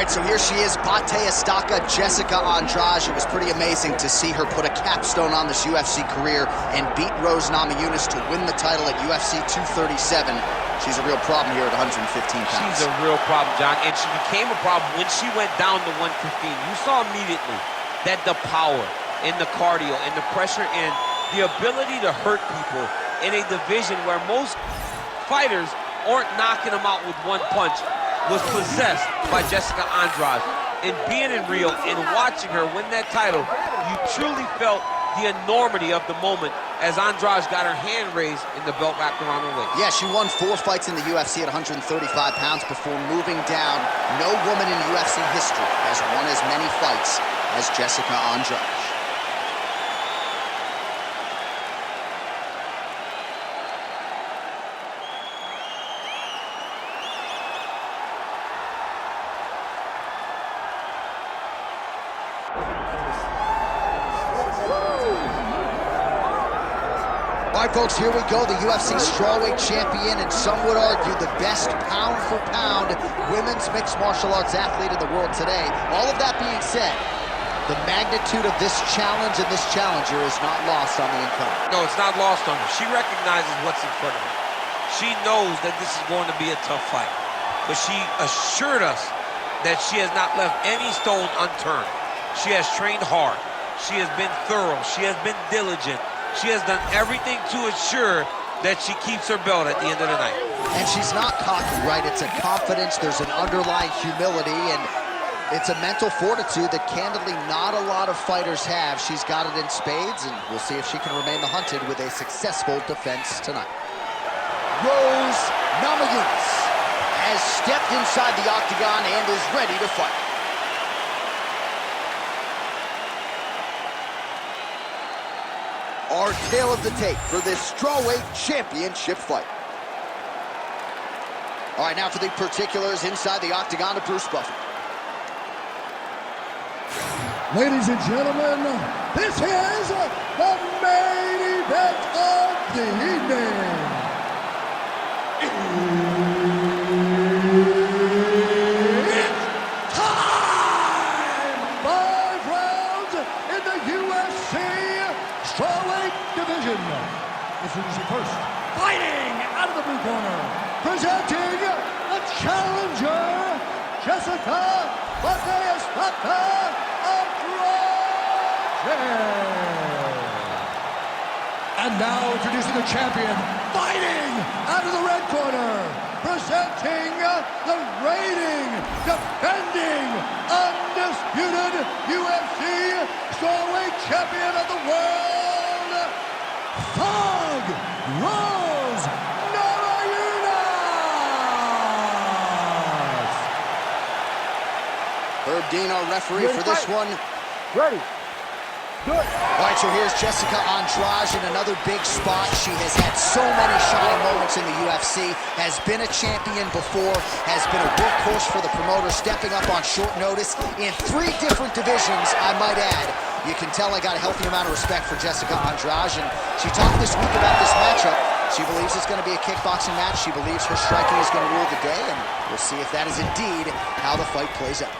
right, so here she is, Bate Estaca, Jessica Andrade. It was pretty amazing to see her put a capstone on this UFC career and beat Rose Namajunas to win the title at UFC 237. She's a real problem here at 115 pounds. She's a real problem, John, and she became a problem when she went down to 115. You saw immediately that the power and the cardio and the pressure and the ability to hurt people in a division where most fighters aren't knocking them out with one punch was possessed by Jessica Andrade. And being in Rio and watching her win that title, you truly felt the enormity of the moment as Andrade got her hand raised and the belt wrapped around her waist. Yeah, she won 4 fights in the UFC at 135 pounds before moving down. No woman in UFC history has won as many fights as Jessica Andrade. All right, folks, here we go. The UFC strawweight champion, and some would argue the best pound-for-pound women's mixed martial arts athlete in the world today. All of that being said, the magnitude of this challenge and this challenger is not lost on the incumbent. No, it's not lost on her. She recognizes what's in front of her. She knows that this is going to be a tough fight. But she assured us that she has not left any stone unturned. She has trained hard. She has been thorough. She has been diligent. She has done everything to ensure that she keeps her belt at the end of the night. And she's not cocky, right? It's a confidence, there's an underlying humility, and it's a mental fortitude that candidly not a lot of fighters have. She's got it in spades, and we'll see if she can remain the hunted with a successful defense tonight. Rose Namajunas has stepped inside the octagon and is ready to fight. Our tale of the tape for this strawweight championship fight. All right, now for the particulars inside the octagon of Bruce Buffer. Ladies and gentlemen, this is the main event of the evening. It's time! 5 rounds in the UFC strawweight division. Introducing first, fighting out of the blue corner, presenting the challenger, Jessica Andrade. And now introducing the champion, fighting out of the red corner, presenting the reigning, defending, undisputed UFC strawweight champion of the world, Thug Rose Namajunas. Herb Dean, our referee for this one. Ready. Good. All right, so here's Jessica Andrade in another big spot. She has had so many shining moments in the UFC, has been a champion before, has been a workhorse for the promoter, stepping up on short notice in 3 different divisions, I might add. You can tell I got a healthy amount of respect for Jessica Andrade, and she talked this week about this matchup. She believes it's going to be a kickboxing match. She believes her striking is going to rule the day, and we'll see if that is indeed how the fight plays out.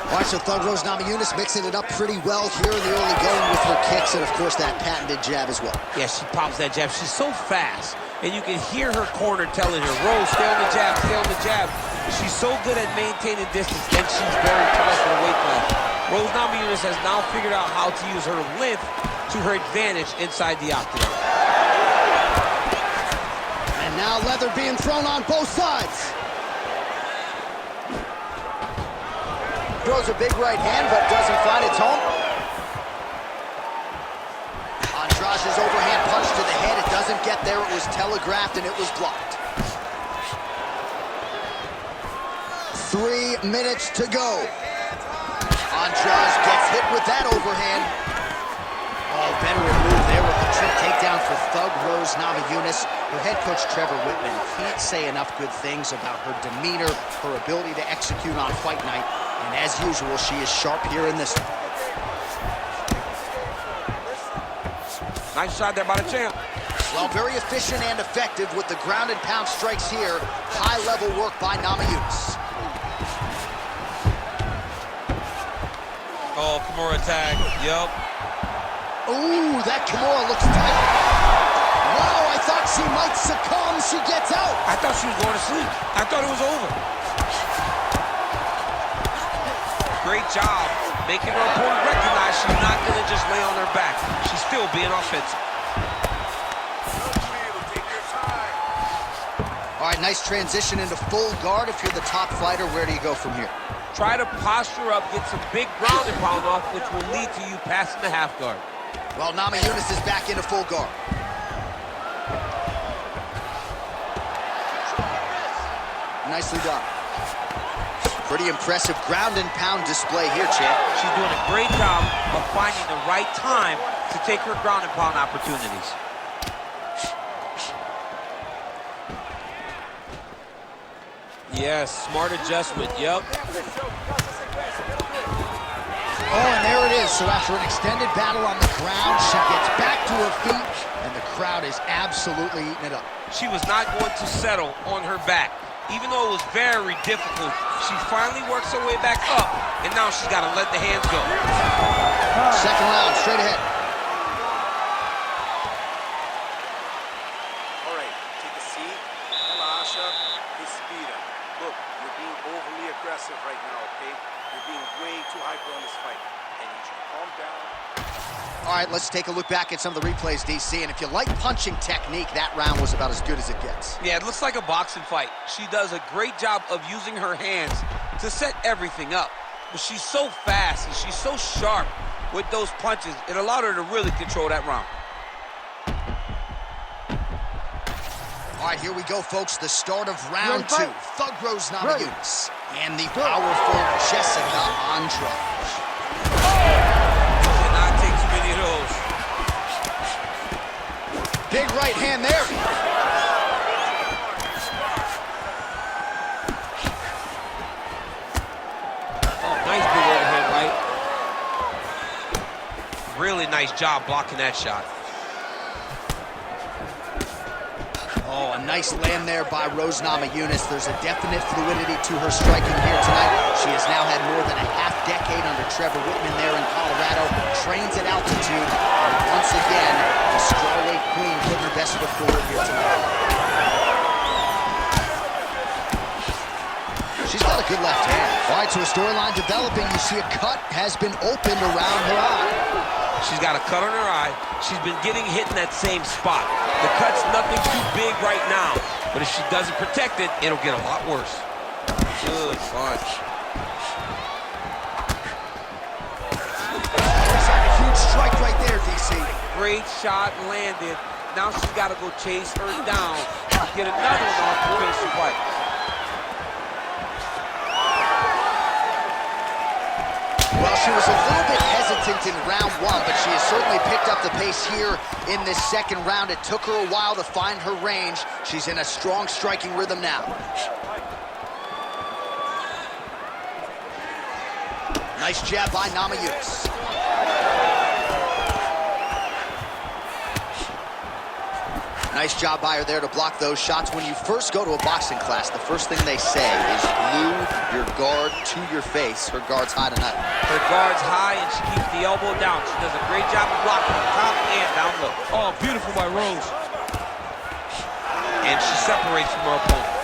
All right, so Thug Rose Namajunas mixing it up pretty well here in the early going with her kicks and, of course, that patented jab as well. Yeah, she pops that jab. She's so fast, and you can hear her corner telling her, Rose, stay on the jab, stay on the jab. She's so good at maintaining distance, and she's very tall for the weight class. Rose Namajunas has now figured out how to use her length to her advantage inside the octagon. And now leather being thrown on both sides. Throws a big right hand, but doesn't find its home. Andrade's overhand punch to the head. It doesn't get there. It was telegraphed, and it was blocked. 3 minutes to go. Andrade gets hit with that overhand. Oh, veteran move there with the trip takedown for Thug Rose Namajunas. Her head coach, Trevor Whitman, can't say enough good things about her demeanor, her ability to execute on fight night. And as usual, she is sharp here in this one. Nice shot there by the champ. Well, very efficient and effective with the ground and pound strikes here. High-level work by Namajunas. Kimura tag. Yup. Ooh, that Kimura looks tight. Wow, I thought she might succumb. She gets out. I thought she was going to sleep. I thought it was over. Great job making her opponent recognize she's not going to just lay on her back. She's still being offensive. All right, nice transition into full guard. If you're the top fighter, where do you go from here? Try to posture up, get some big ground and pound off, which will lead to you passing the half guard. Well, Namajunas is back into full guard. Nicely done. Pretty impressive ground and pound display here, champ. She's doing a great job of finding the right time to take her ground and pound opportunities. Yes, smart adjustment, yep. Oh, and there it is. So after an extended battle on the ground, she gets back to her feet, and the crowd is absolutely eating it up. She was not going to settle on her back. Even though it was very difficult, she finally works her way back up, and now she's got to let the hands go. Second round, straight ahead. All right, take a seat. Relaxa, respira. Look, you're being overly aggressive right now, okay? You're being way too hyper on this fight. I need you to calm down. All right, let's take a look back at some of the replays, DC. And if you like punching technique, that round was about as good as it gets. Yeah, it looks like a boxing fight. She does a great job of using her hands to set everything up. But she's so fast and she's so sharp with those punches, it allowed her to really control that round. All right, here we go, folks. The start of round two. Thug Rose Namajunas and the powerful Jessica Andrade. Did not take too many of those. Big right hand there. Oh, nice big overhead right. Really nice job blocking that shot. Oh, a nice land there by Rose Namajunas. There's a definite fluidity to her striking here tonight. She has now had more than a half-decade under Trevor Whitman there in Colorado. Trains at altitude. And once again, the strawweight queen putting her best foot forward here tonight. She's got a good left hand. All right, so a storyline developing. You see a cut has been opened around her eye. She's got a cut on her eye. She's been getting hit in that same spot. The cut's nothing too big right now, but if she doesn't protect it, it'll get a lot worse. Good punch. A huge strike right there, DC. Great shot landed. Now she's got to go chase her down and get another one off to finish the fight. Well, she was a little bit hesitant in round one, but she has certainly picked up the pace here in this second round. It took her a while to find her range. She's in a strong striking rhythm now. Nice jab by Namajunas. Nice job by her there to block those shots. When you first go to a boxing class, the first thing they say is glue your guard to your face. Her guard's high tonight. Her guard's high, and she keeps the elbow down. She does a great job of blocking the top and down low. Oh, beautiful by Rose. And she separates from her opponent.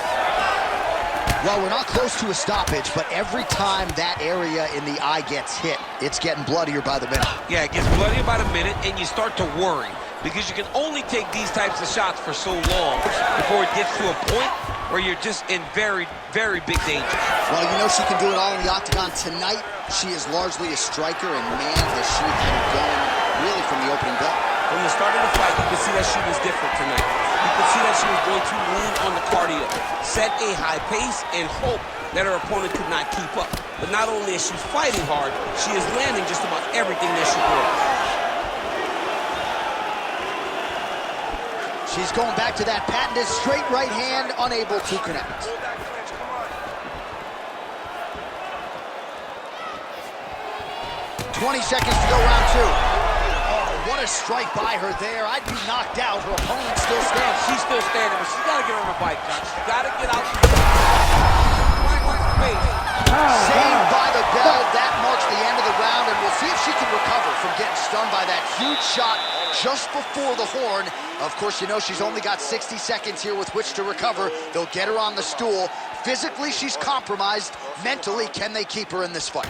Well, we're not close to a stoppage, but every time that area in the eye gets hit, it's getting bloodier by the minute. Yeah, it gets bloodier by the minute, and you start to worry, because you can only take these types of shots for so long before it gets to a point where you're just in very, very big danger. Well, you know she can do it all in the octagon. Tonight, she is largely a striker, and man, has she had it going really from the opening bell. From the start of the fight, you could see that she was different tonight. You could see that she was going to lean on the cardio, set a high pace, and hope that her opponent could not keep up. But not only is she fighting hard, she is landing just about everything that she throws. She's going back to that patented straight right hand, unable to connect. "20 seconds to go, round two." Oh, what a strike by her there. I'd be knocked out. Her opponent still stands. She's still standing, but she's got to get on her bike, John. She's got to get out. Find space. Saved by the bell. That marks the end of the round, and we'll see if she can recover from getting stunned by that huge shot just before the horn. Of course, you know she's only got 60 seconds here with which to recover. They'll get her on the stool. Physically, she's compromised. Mentally, can they keep her in this fight?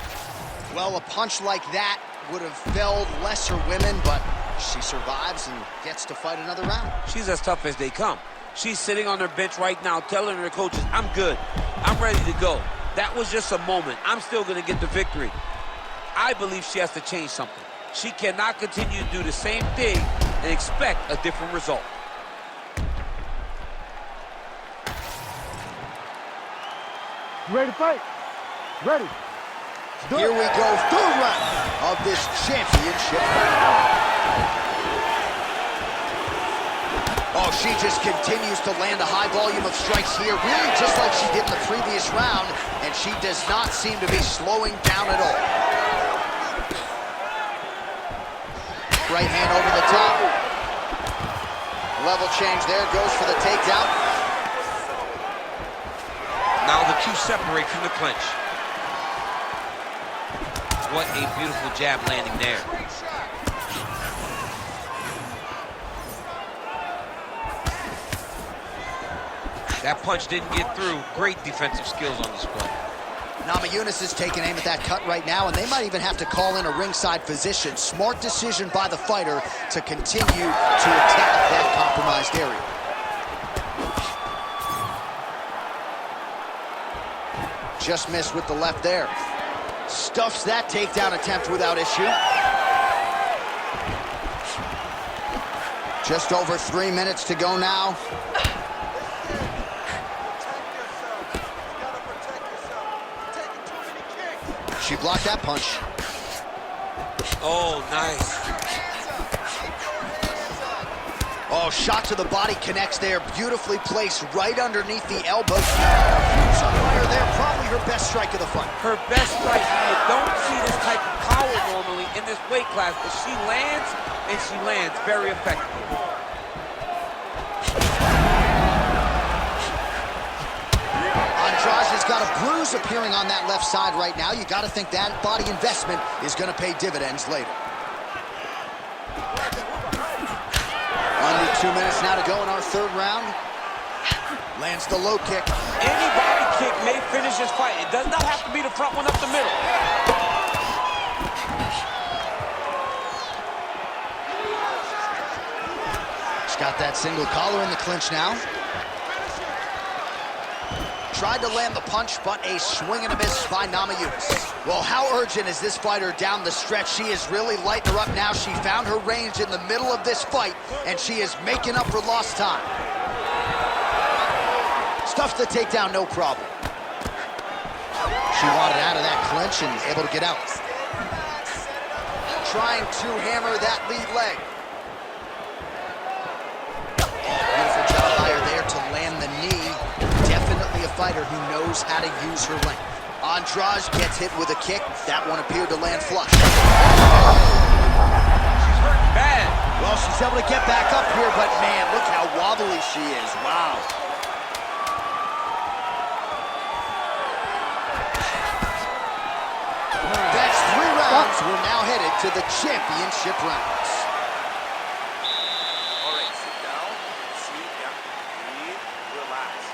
Well, a punch like that would have felled lesser women, but she survives and gets to fight another round. She's as tough as they come. She's sitting on her bench right now telling her coaches, I'm good. I'm ready to go. That was just a moment. I'm still going to get the victory. I believe she has to change something. She cannot continue to do the same thing and expect a different result. You ready to fight? Ready. Here we go, third round of this championship. Oh, she just continues to land a high volume of strikes here, really just like she did in the previous round, and she does not seem to be slowing down at all. Right hand over the top. Level change there, goes for the takedown. Now the two separate from the clinch. What a beautiful jab landing there. That punch didn't get through. Great defensive skills on display. Namajunas is taking aim at that cut right now, and they might even have to call in a ringside physician. Smart decision by the fighter to continue to attack that compromised area. Just missed with the left there. Stuffs that takedown attempt without issue. Just over 3 minutes to go now. She blocked that punch. Oh, nice. Oh, shot to the body connects there. Beautifully placed right underneath the elbow. Huge fire there. Probably her best strike of the fight. Her best strike. You don't see this type of power normally in this weight class, but she lands, and she lands very effectively. Andrade has got a bruise appearing on that left side right now. You got to think that body investment is going to pay dividends later. Under 2 minutes now to go in our third round. Lands the low kick. Any body kick may finish this fight. It does not have to be the front one up the middle. She's got that single collar in the clinch now. Tried to land the punch, but a swing and a miss by Namajunas. Well, how urgent is this fighter down the stretch? She is really lighting her up now. She found her range in the middle of this fight, and she is making up for lost time. Stuffs the takedown, no problem. She wanted out of that clinch and able to get out. Trying to hammer that lead leg. Beautiful job higher there to land the knee. Definitely a fighter who knows how to use her length. Andrade gets hit with a kick. That one appeared to land flush. She's hurting bad. Well, she's able to get back up here, but man, look how wobbly she is. Wow. That's 3 rounds. We're now headed to the championship rounds. All right, sit down. See, yeah. Breathe, relax.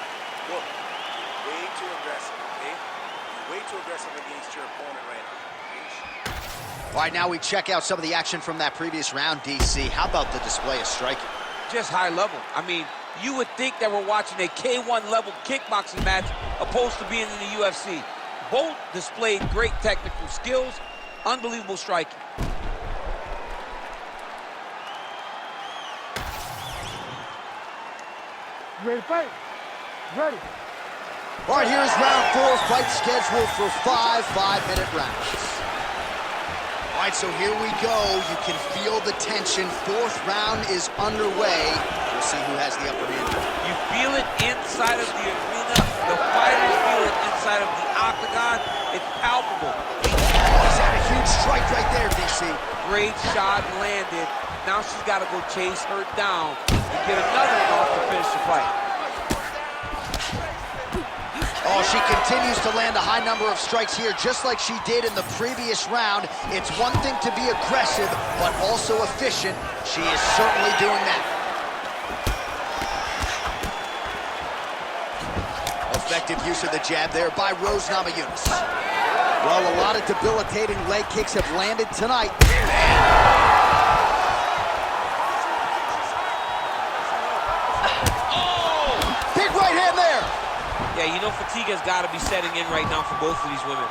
Look, you're way too aggressive, okay? You're way too aggressive against your opponent right now. All right, now we check out some of the action from that previous round, DC. How about the display of striking? Just high level. I mean, you would think that we're watching a K1 level kickboxing match opposed to being in the UFC. Both displayed great technical skills, unbelievable striking. You ready to fight? Ready. All right, here's round 4, fight scheduled for 5 5-minute rounds. All right, so here we go. You can feel the tension. 4th round is underway. We'll see who has the upper hand. You feel it inside of the arena. The fighters feel it inside of the octagon. It's palpable. He's had a huge strike right there, DC. Great shot landed. Now she's got to go chase her down and get another one off to finish the fight. Oh, she continues to land a high number of strikes here, just like she did in the previous round. It's one thing to be aggressive, but also efficient. She is certainly doing that. Effective use of the jab there by Rose Namajunas. Well, a lot of debilitating leg kicks have landed tonight. Big right hand there. Yeah, you know fatigue has got to be setting in right now for both of these women.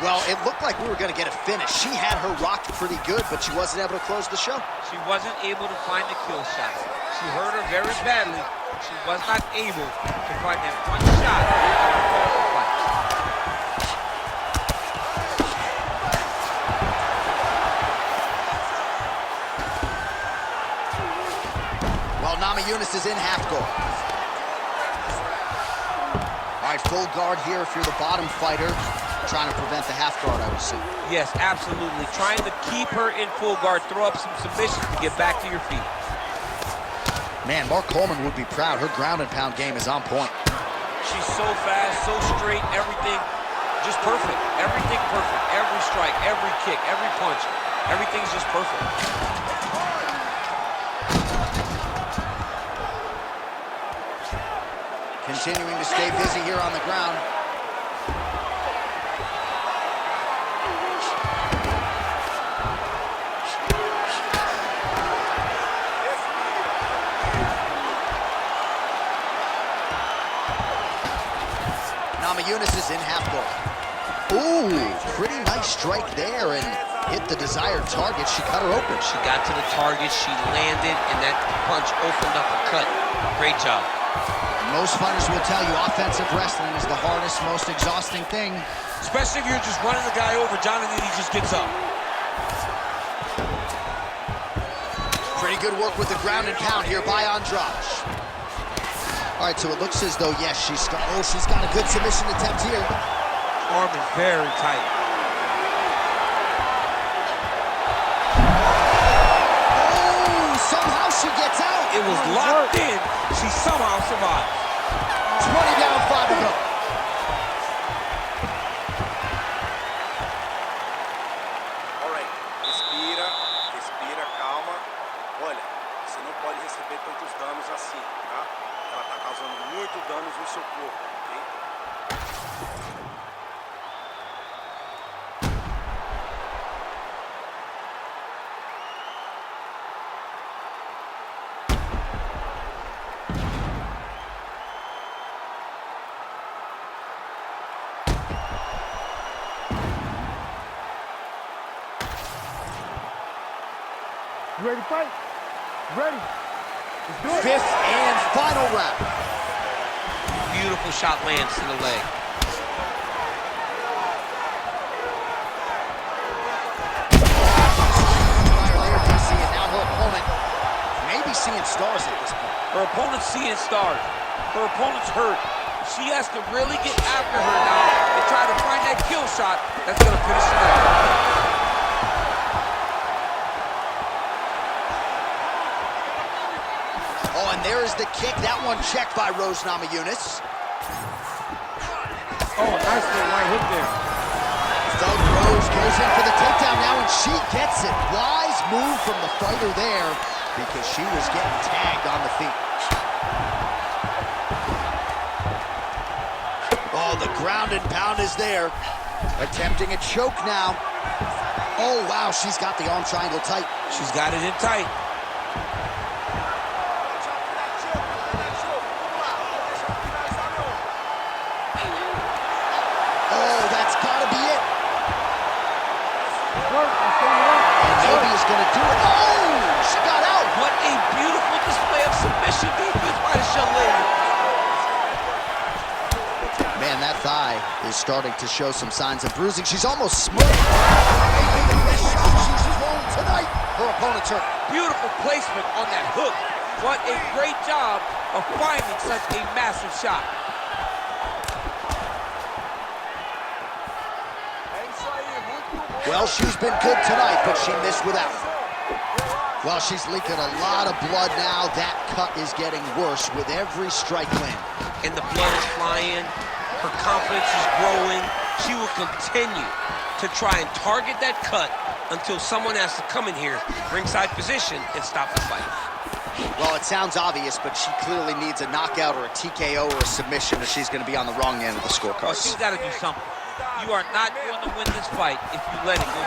Well, it looked like we were going to get a finish. She had her rocked pretty good, but she wasn't able to close the show. She wasn't able to find the kill shot. She hurt her very badly. She was not able to find that one shot that would call the fight. Well, Namajunas is in half guard. All right, full guard here if you're the bottom fighter. Trying to prevent the half guard, I would assume. Yes, absolutely. Trying to keep her in full guard, throw up some submissions to get back to your feet. Man, Mark Coleman would be proud. Her ground and pound game is on point. She's so fast, so straight, everything just perfect. Everything perfect. Every strike, every kick, every punch, everything's just perfect. Continuing to stay busy here on the ground. Namajunas is in half guard. Ooh, pretty nice strike there and hit the desired target. She cut her open. She got to the target, she landed, and that punch opened up a cut. Great job. Most fighters will tell you offensive wrestling is the hardest, most exhausting thing. Especially if you're just running the guy over. Jonathan, he just gets up. Pretty good work with the ground and pound here by Andrade. All right, so it looks as though, yes, she's got a good submission attempt here. Arm is very tight. Oh, somehow she gets out. It was locked in. She somehow survived. 20 down, 5 to go. All right, respira, respira, calma. Olha, você não pode receber tantos danos assim, tá? Ela tá causando muito danos no seu corpo, ok? You ready to fight? Ready. Let's do it. Fifth and final round. Beautiful shot lands to the leg. There, DC, and now her opponent may be seeing stars at this point. Her opponent's seeing stars. Her opponent's hurt. She has to really get after her now and try to find that kill shot that's going to finish her out. Oh, and there is the kick. That one checked by Rose Namajunas. Oh, nice little right hook there. Thug Rose goes in for the takedown now, and she gets it. Wise move from the fighter there because she was getting tagged on the feet. Oh, the ground and pound is there. Attempting a choke now. Oh, wow, she's got the arm triangle tight. She's got it in tight. Oh, that's got to be it. And maybe he's going to do it. Oh, she got out. What a beautiful display of submission defense by this young lady. Man, that thigh is starting to show some signs of bruising. She's almost smothered. She's rolling tonight. Her opponent's hurt. Beautiful placement on that hook. What a great job of finding such a massive shot. Well, she's been good tonight, but she missed without it. Well, she's leaking a lot of blood now. That cut is getting worse with every strike land. and the blood is flying. Her confidence is growing. She will continue to try and target that cut until someone has to come in here, ringside position, and stop the fight. Well, it sounds obvious, but she clearly needs a knockout or a TKO or a submission if she's going to be on the wrong end of the scorecard. Well, she's got to do something. You are not going to win this fight if you let it go.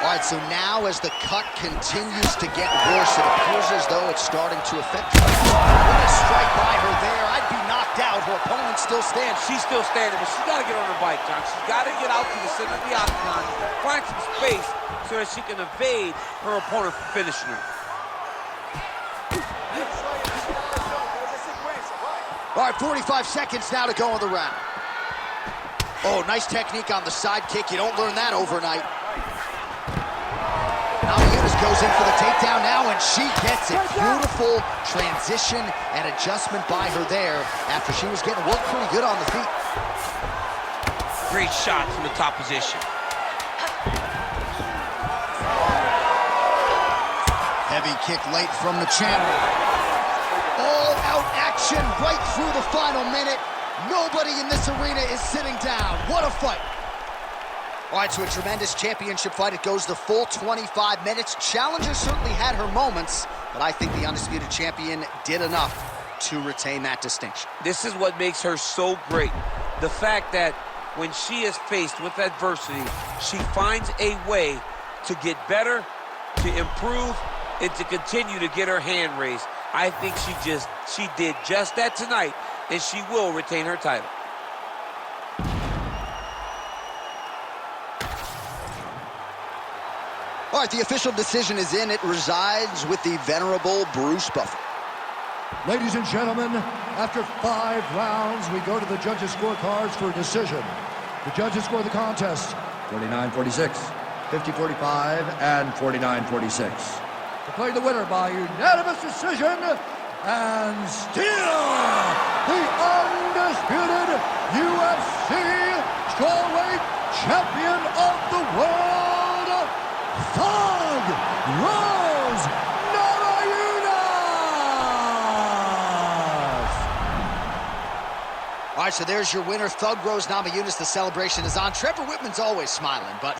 All right, so now as the cut continues to get worse, it appears as though it's starting to affect her. What a strike by her there. I'd be knocked out. Her opponent still stands. She's still standing, but she's got to get on her bike, John. She's got to get out to the center of the octagon, find some space so that she can evade her opponent from finishing her. All right, 45 seconds now to go in the round. Oh, nice technique on the side kick. You don't learn that overnight. Namajunas goes in for the takedown now, and she gets it. Beautiful transition and adjustment by her there after she was getting worked pretty good on the feet. Great shot from the top position. Heavy kick late from the channel. All-out action right through the final minute. Nobody in this arena is sitting down. What a fight. All right, so a tremendous championship fight. It goes the full 25 minutes. Challenger certainly had her moments, but I think the undisputed champion did enough to retain that distinction. This is what makes her so great. The fact that when she is faced with adversity, she finds a way to get better, to improve, and to continue to get her hand raised. I think she did just that tonight, and she will retain her title. All right, the official decision is in. It resides with the venerable Bruce Buffer. Ladies and gentlemen, after 5 rounds, we go to the judges' scorecards for a decision. The judges score the contest 49-46, 50-45, and 49-46. Declared the winner by unanimous decision, and still the undisputed UFC strawweight champion of the world, Thug Rose Namajunas! All right, so there's your winner, Thug Rose Namajunas. The celebration is on. Trevor Whitman's always smiling, but